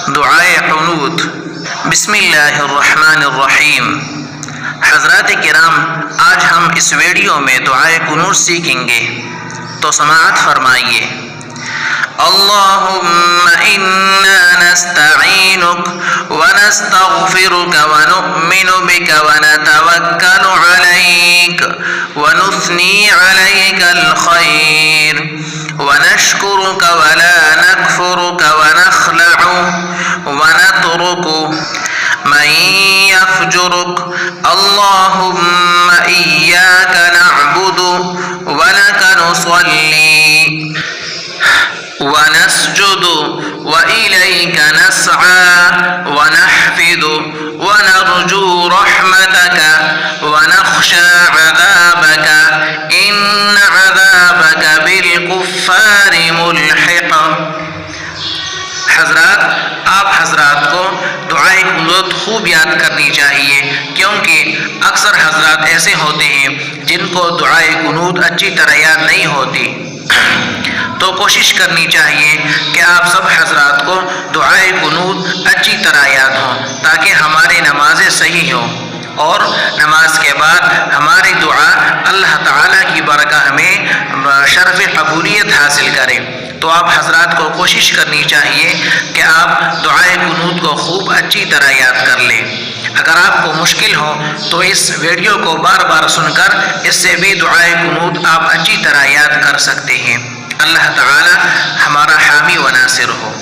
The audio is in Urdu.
دعائے قنوت۔ بسم اللہ الرحمن الرحیم۔ حضرات کرام، آج ہم اس ویڈیو میں دعائے قنوت سیکھیں گے، تو سماعت فرمائیے۔ اللہم انا نستعینک ونستغفرک ونؤمن بک ونتوکل علیک ونثنی علیک الخیر ونشکرک ولا نکفرک ونخلع ونترک من یفجرک اللہم ایاک نعبد ولک نصلی ونسجد وإليك نسعى ونحفظ ونرجو رحمتك ونخشى عذابك إن عذابك بالكفار ملحق۔ حضرات، آپ حضرات کو دعائے قنوت خوب یاد کرنی چاہیے، کیونکہ اکثر حضرات ایسے ہوتے ہیں جن کو دعائے قنوت اچھی طرح یاد نہیں ہوتی، تو کوشش کرنی چاہیے کہ آپ سب حضرات کو دعائے قنوت اچھی طرح یاد ہوں، تاکہ ہماری نمازیں صحیح ہوں اور نماز کے بعد ہماری دعا اللہ تعالیٰ کی برکہ ہمیں شرف قبولیت حاصل کرے۔ تو آپ حضرات کو کوشش کرنی چاہیے کہ آپ دعائے قنوت کو خوب اچھی طرح یاد کر لیں۔ اگر آپ کو مشکل ہو تو اس ویڈیو کو بار بار سن کر اس سے بھی دعائے قنوت آپ اچھی طرح یاد کر سکتے ہیں۔ اللہ تعالی ہمارا حامی و ناصر ہو۔